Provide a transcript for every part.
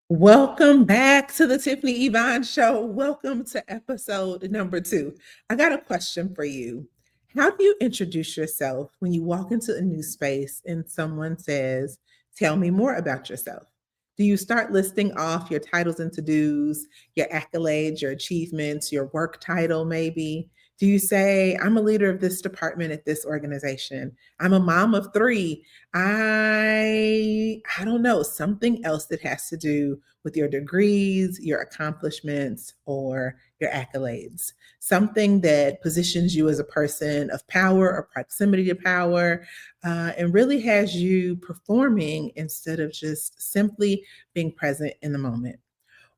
Welcome back to the Tiffany Yvonne Show. Welcome to episode number 2. I got a question for you. How do you introduce yourself when you walk into a new space and someone says, "Tell me more about yourself"? Do you start listing off your titles and to-dos, your accolades, your achievements, your work title maybe? Do you say, "I'm a leader of this department at this organization. I'm a mom of 3. I don't know, something else that has to do with your degrees, your accomplishments, or your accolades. Something that positions you as a person of power or proximity to power, and really has you performing instead of just simply being present in the moment.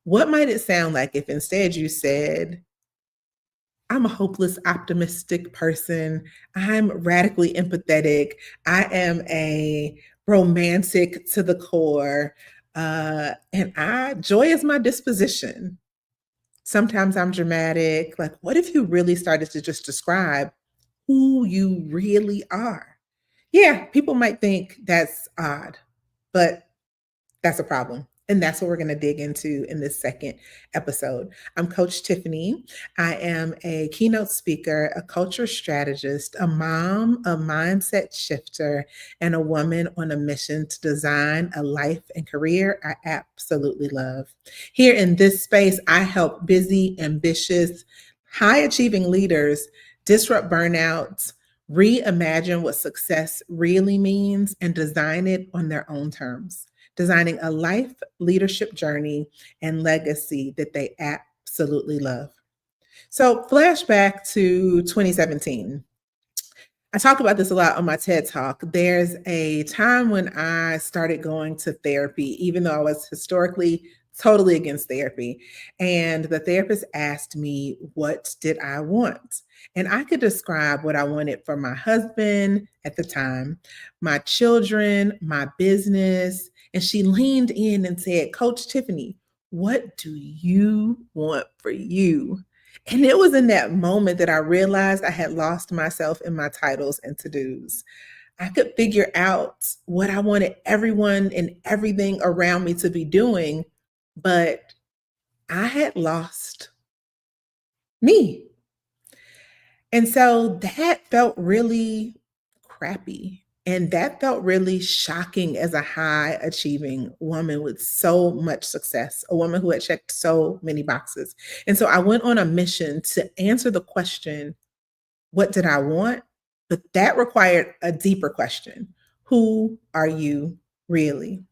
What might it sound like if instead you said, "I'm a hopeless, optimistic person. I'm radically empathetic. I am a romantic to the core. Joy is my disposition. Sometimes I'm dramatic." Like, what if you really started to just describe who you really are? Yeah, people might think that's odd, but that's a problem. And that's what we're going to dig into in this second episode. I'm Coach Tiffany. I am a keynote speaker, a culture strategist, a mom, a mindset shifter, and a woman on a mission to design a life and career I absolutely love. Here in this space, I help busy, ambitious, high achieving leaders disrupt burnouts, reimagine what success really means, and design it on their own terms, designing a life, leadership journey, and legacy that they absolutely love. So, flashback to 2017. I talk about this a lot on my TED Talk. There's a time when I started going to therapy, even though I was historically totally against therapy. And the therapist asked me, what did I want? And I could describe what I wanted for my husband at the time, my children, my business. And she leaned in and said, "Coach Tiffany, what do you want for you?" And it was in that moment that I realized I had lost myself in my titles and to-dos. I could figure out what I wanted everyone and everything around me to be doing, but I had lost me. And so that felt really crappy. And that felt really shocking as a high achieving woman with so much success, a woman who had checked so many boxes. And so I went on a mission to answer the question, what did I want? But that required a deeper question. Who are you really?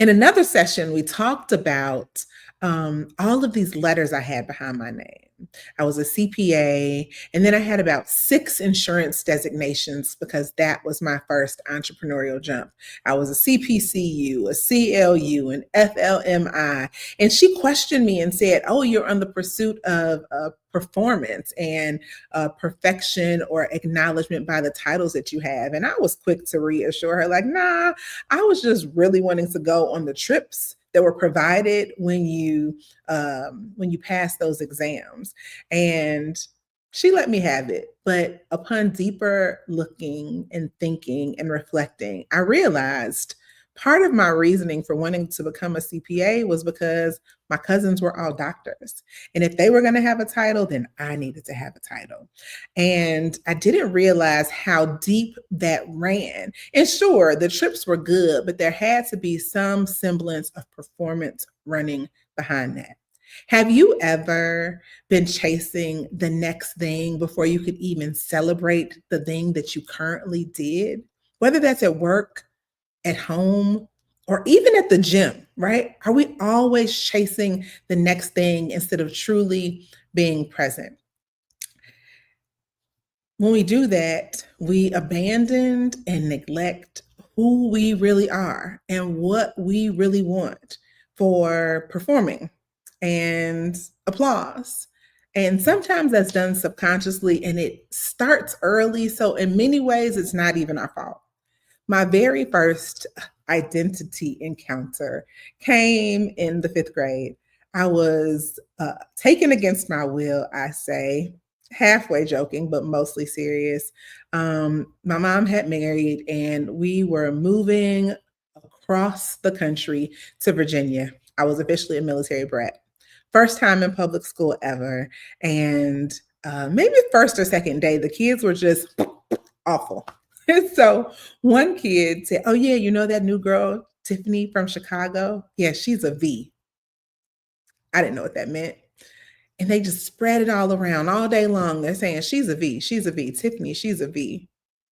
In another session, we talked about all of these letters I had behind my name. I was a CPA, and then I had about 6 insurance designations because that was my first entrepreneurial jump. I was a CPCU, a CLU, an FLMI. And she questioned me and said, "Oh, you're on the pursuit of performance and perfection or acknowledgement by the titles that you have." And I was quick to reassure her, like, "Nah, I was just really wanting to go on the trips that were provided when you pass those exams." And she let me have it. But upon deeper looking and thinking and reflecting, I realized part of my reasoning for wanting to become a CPA was because my cousins were all doctors. And if they were going to have a title, then I needed to have a title. And I didn't realize how deep that ran. And sure, the trips were good, but there had to be some semblance of performance running behind that. Have you ever been chasing the next thing before you could even celebrate the thing that you currently did? Whether that's at work, at home, or even at the gym, right? Are we always chasing the next thing instead of truly being present? When we do that, we abandon and neglect who we really are and what we really want for performing and applause. And sometimes that's done subconsciously and it starts early. So, in many ways, it's not even our fault. My very first identity encounter came in the 5th grade. I was taken against my will, I say, halfway joking, but mostly serious. My mom had married, and we were moving across the country to Virginia. I was officially a military brat. First time in public school ever. And maybe first or second day, the kids were just awful. And so one kid said, "Oh, yeah, you know that new girl, Tiffany from Chicago? Yeah, she's a V." I didn't know what that meant. And they just spread it all around all day long. They're saying, "She's a V, she's a V, Tiffany, she's a V."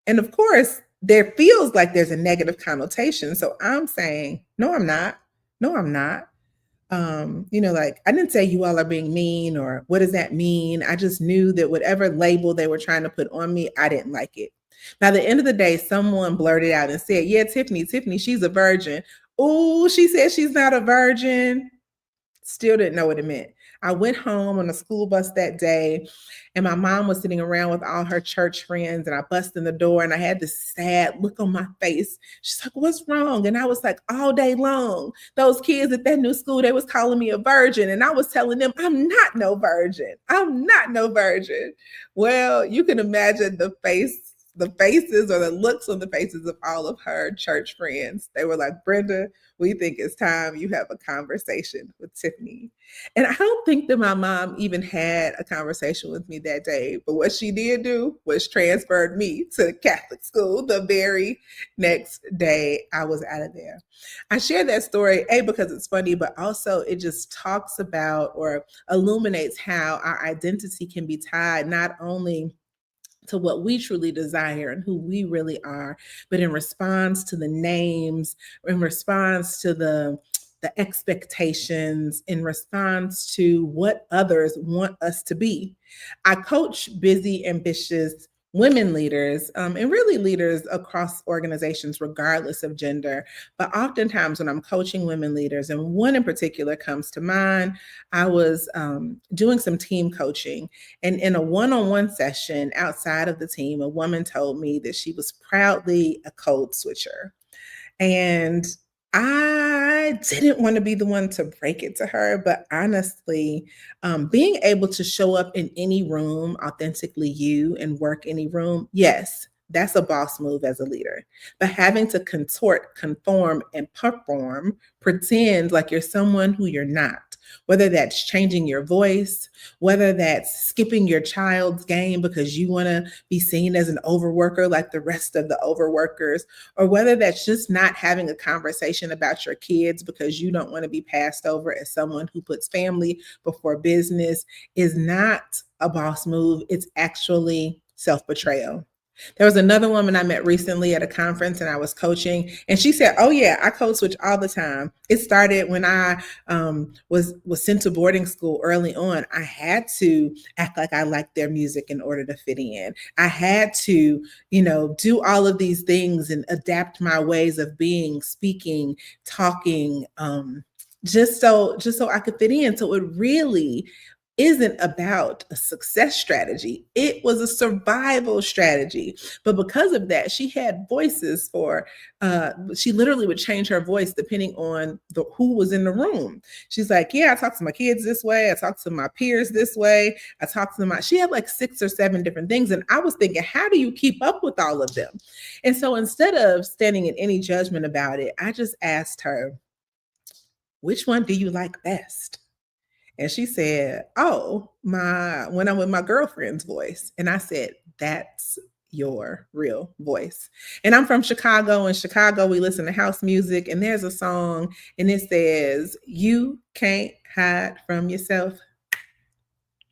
And of course, there feels like there's a negative connotation. So I'm saying, "No, I'm not. No, I'm not." Like I didn't say you all are being mean or what does that mean? I just knew that whatever label they were trying to put on me, I didn't like it. By the end of the day, someone blurted out and said, "Yeah, Tiffany, she's a virgin." Oh, she said she's not a virgin. Still didn't know what it meant. I went home on a school bus that day, and my mom was sitting around with all her church friends, and I busted in the door, and I had this sad look on my face. She's like, "What's wrong?" And I was like, all day long, those kids at that new school, they was calling me a virgin, and I was telling them, "I'm not no virgin. I'm not no virgin." Well, you can imagine the faces or the looks on the faces of all of her church friends. They were like, "Brenda, we think it's time you have a conversation with Tiffany." And I don't think that my mom even had a conversation with me that day. But what she did do was transferred me to the Catholic school the very next day I was out of there. I share that story, A, because it's funny, but also it just talks about or illuminates how our identity can be tied not only to what we truly desire and who we really are, but in response to the names, in response to the expectations, in response to what others want us to be. I coach busy, ambitious women leaders and really leaders across organizations, regardless of gender. But oftentimes, when I'm coaching women leaders, and one in particular comes to mind, I was doing some team coaching. And in a one on one session outside of the team, a woman told me that she was proudly a code switcher. And I didn't want to be the one to break it to her, but honestly, being able to show up in any room, authentically you, and work any room, yes, that's a boss move as a leader. But having to contort, conform, and perform, pretend like you're someone who you're not, whether that's changing your voice, whether that's skipping your child's game because you want to be seen as an overworker like the rest of the overworkers, or whether that's just not having a conversation about your kids because you don't want to be passed over as someone who puts family before business, is not a boss move. It's actually self-betrayal. There was another woman I met recently at a conference and I was coaching, and she said, "Oh yeah, I code switch all the time. It started when I was sent to boarding school early on. I had to act like I liked their music in order to fit in. I had to, do all of these things and adapt my ways of being, speaking, talking, just so I could fit in. So it really isn't about a success strategy. It was a survival strategy. But because of that, she had voices she literally would change her voice depending on who was in the room. She's like, "Yeah, I talk to my kids this way. I talk to my peers this way. I talk to she had like 6 or 7 different things." And I was thinking, how do you keep up with all of them? And so instead of standing in any judgment about it, I just asked her, "Which one do you like best?" And she said, "Oh, when I'm with my girlfriend's voice." And I said, "That's your real voice." And I'm from Chicago. In Chicago, we listen to house music, and there's a song, and it says, "You can't hide from yourself.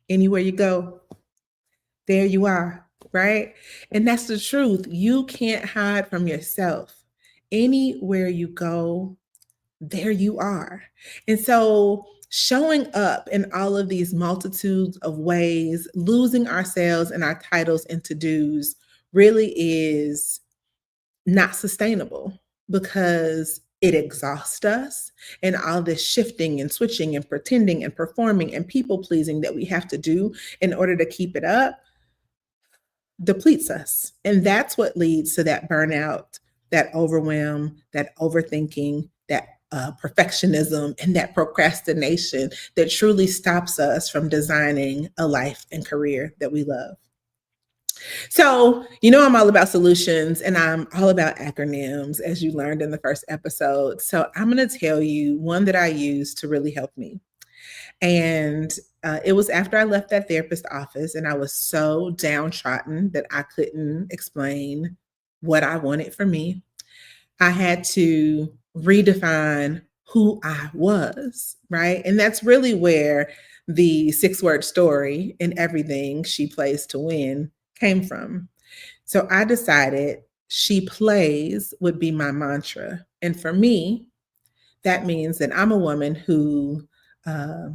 Anywhere you go, there you are." Right? And that's the truth. You can't hide from yourself. Anywhere you go, there you are. And so showing up in all of these multitudes of ways, losing ourselves and our titles and to-dos really is not sustainable because it exhausts us, and all this shifting and switching and pretending and performing and people pleasing that we have to do in order to keep it up depletes us. And that's what leads to that burnout, that overwhelm, that overthinking, that perfectionism, and that procrastination that truly stops us from designing a life and career that we love. So, I'm all about solutions and I'm all about acronyms, as you learned in the first episode. So, I'm going to tell you one that I use to really help me. And it was after I left that therapist office and I was so downtrodden that I couldn't explain what I wanted for me. I had to redefine who I was, right? And that's really where the 6 word story and everything she plays to win came from. So I decided she plays would be my mantra. And for me, that means that I'm a woman who uh,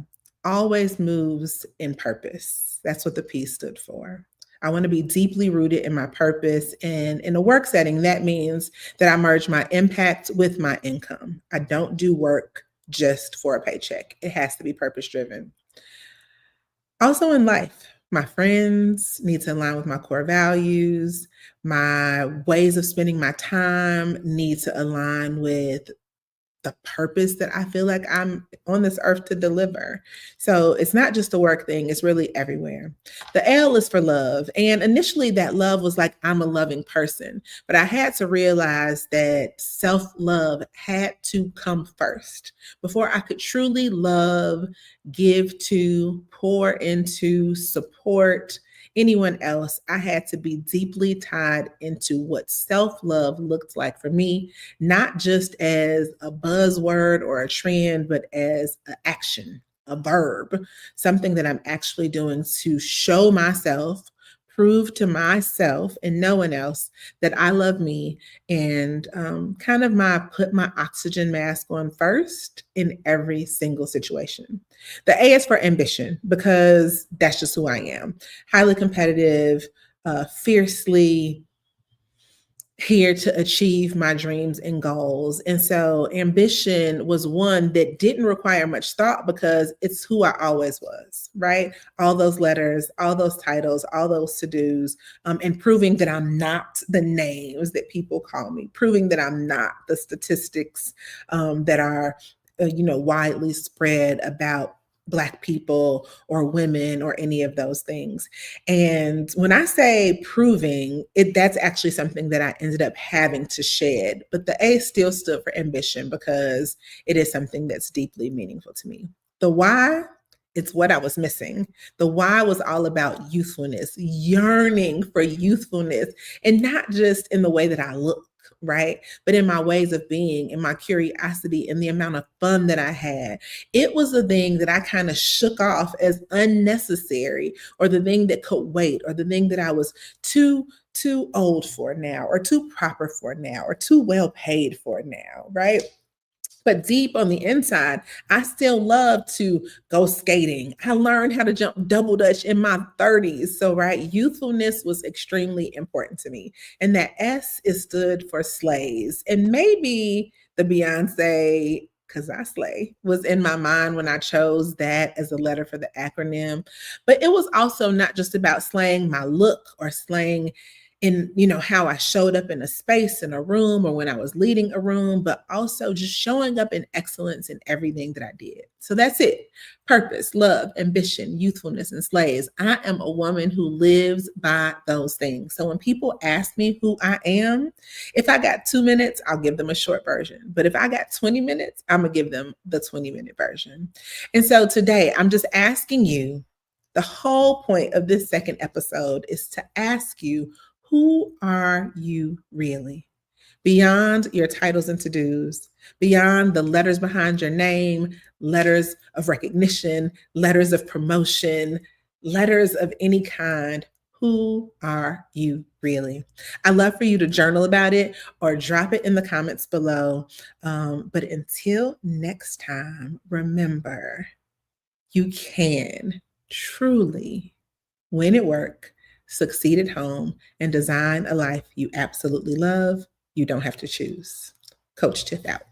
always moves in purpose. That's what the P stood for. I want to be deeply rooted in my purpose. And in a work setting, that means that I merge my impact with my income. I don't do work just for a paycheck, it has to be purpose driven. Also, in life, my friends need to align with my core values. My ways of spending my time need to align with the purpose that I feel like I'm on this earth to deliver. So it's not just a work thing, it's really everywhere. The L is for love. And initially, that love was like, I'm a loving person. But I had to realize that self love had to come first before I could truly love, give to, pour into, support anyone else. I had to be deeply tied into what self love looked like for me, not just as a buzzword or a trend, but as an action, a verb, something that I'm actually doing to show myself, prove to myself and no one else that I love me, and kind of my put my oxygen mask on first in every single situation. The A is for ambition because that's just who I am. Highly competitive, fiercely here to achieve my dreams and goals. And so ambition was one that didn't require much thought because it's who I always was, right? All those letters, all those titles, all those to-dos, and proving that I'm not the names that people call me, proving that I'm not the statistics that are, widely spread about Black people or women or any of those things. And when I say proving, that's actually something that I ended up having to shed. But the A still stood for ambition because it is something that's deeply meaningful to me. The why, it's what I was missing. The why was all about youthfulness, yearning for youthfulness, and not just in the way that I look, right? But in my ways of being, in my curiosity, and the amount of fun that I had. It was the thing that I kind of shook off as unnecessary, or the thing that could wait, or the thing that I was too old for now, or too proper for now, or too well paid for now, right? But deep on the inside, I still love to go skating. I learned how to jump double dutch in my 30s. So, right, youthfulness was extremely important to me. And that S is stood for slays. And maybe the Beyonce, because I slay, was in my mind when I chose that as a letter for the acronym. But it was also not just about slaying my look or slaying in how I showed up in a space, in a room, or when I was leading a room, but also just showing up in excellence in everything that I did. So that's it. Purpose, love, ambition, youthfulness, and slaves. I am a woman who lives by those things. So when people ask me who I am, if I got 2 minutes, I'll give them a short version. But if I got 20 minutes, I'm going to give them the 20-minute version. And so today I'm just asking you, the whole point of this second episode is to ask you, who are you really? Beyond your titles and to-dos, beyond the letters behind your name, letters of recognition, letters of promotion, letters of any kind, who are you really? I'd love for you to journal about it or drop it in the comments below. But until next time, remember, you can truly win at work, succeed at home, and design a life you absolutely love. You don't have to choose. Coach Tiff out.